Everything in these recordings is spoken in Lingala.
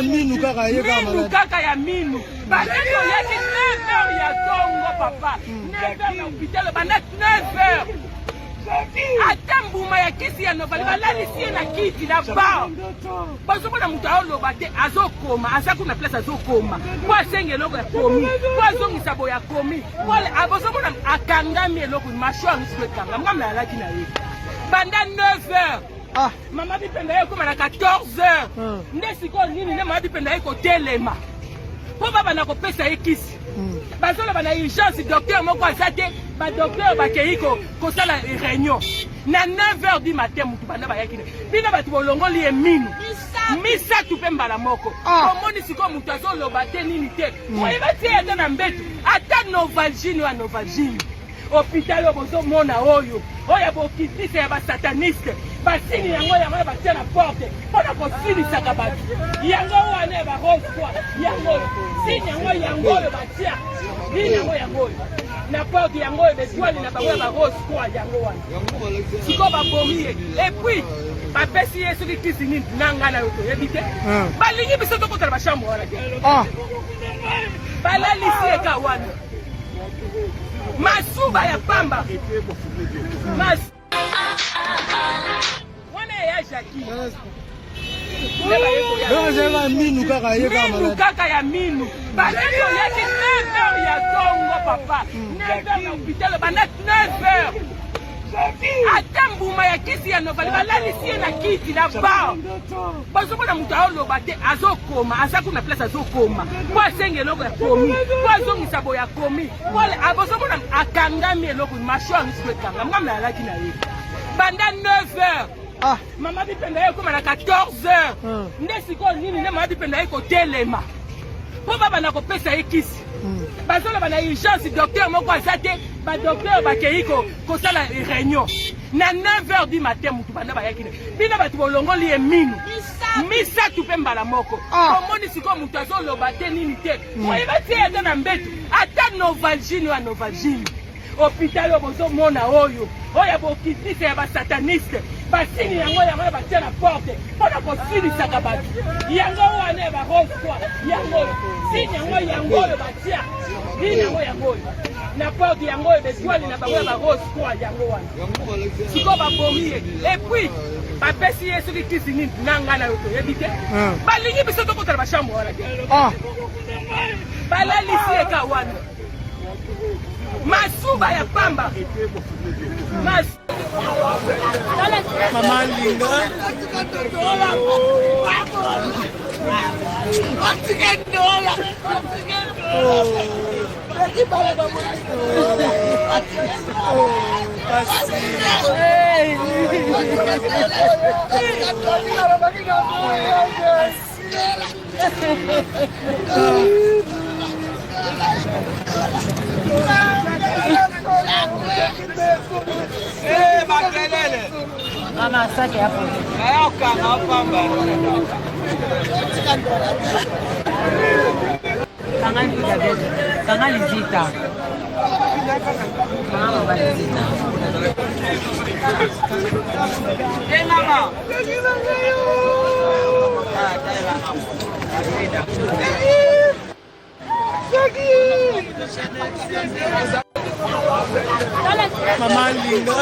Minu kaka ya minu. Bateto yaki 9h ya tongo papa. 9h na hôpital bana 9h. Ata mbuma ya kisi ya novali balalisi ye na kiti na ba. Bazomona mutu aoloba te azokoma aza kuna place azokoma. Po asenge eloko ya komi. Po azongisa boya ya komi. Bazomona akangami eloko masho angisiko ekanga. Mwamna alaki na ye. Banda 9h. Mama bipenda ye koma na 14h. Nde siko nini ne mama bipenda ye kotelema. Po baba na kopesa ye kisi. Bazolo bana urgence docteur moko azate ba docteur bakeiko kosala réunion. Na 9h du matin mutu banda bayaki. Bina batu bolongoli ye minu. Misa tupe mbala moko. Omoni siko mutu azoloba te nini te. Oye bati ata na mbetu. Ata Novalgine wa Novalgine. Hôpital obozo mona oyo. Oya bokitisa ya ba sataniste. Basini yango ya batia na porte. Pona kosilisa kabatu. Yango wane ba rose kwa. Yango. Sini yango batia. Ni yango. Na porte yango besoin na ba rose kwa yango wane. Siko ba bomie. Et puis bapesi yesu kisi nini nanga na yoto yebite. Balingi biso to kotala ba chambre wana. Balalisi eka wana. Masuba ya pamba. Wana ya Jackie. Minu kaka ya minu. Bateto yaki 9h ya tongo papa. 9h na hôpital bana 9h. Ata mbuma ya kisi ya novali balalisi ye na kiti na ba. Bazomona mutu aoloba te azokoma aza kuna place azokoma. Po asenge eloko ya komi. Po azongisa boya ya komi. Bazomona akangami eloko masho angisiko ekanga. Mwamna alaki na ye. Banda 9h. Mama bipenda ye koma na 14h. Nde siko nini ne mama bipenda ye kotelema. Po baba na kopesa ye kisi. Bazolo bana urgence docteur moko azate ba docteur bakeiko kosala réunion. Na 9h du matin mutu banda bayaki. Bina batu bolongoli ye minu. Misa tupe mbala moko. Omoni siko mutu azoloba te nini te. Oye bati ata na mbetu. Ata Novalgine wa Novalgine. Hôpital obozo mona oyo. Oya bokitisa ya ba sataniste. Basini yango ya batia na porte. Pona kosilisa kabatu. Yango wane ba rose kwa. Yango. Sini yango batia. Ni yango. Na porte yango besoin na ba rose kwa yango wane. Siko ba bomie. Et puis bapesi yesu kisi nini nanga na yoto yebite. Balingi biso to kotala ba chambre wana. Balalisi eka wana. Masuba ya pamba. Mama linga. Makelele. Mama sake hapo. Kanga pamba. Kanga ni diabetes. Kanga ni zita. Mama bali zita. Mama. Mama linga.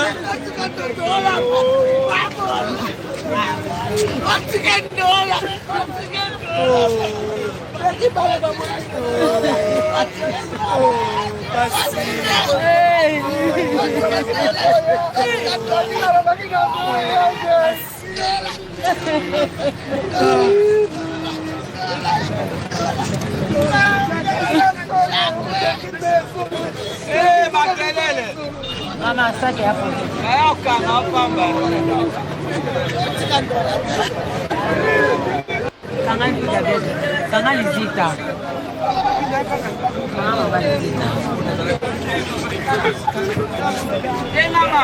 Makelele. Mama sake hapo. Kanga pamba. Kanga ni diabetes. Kanga ni zita. Mama bali zita. Mama.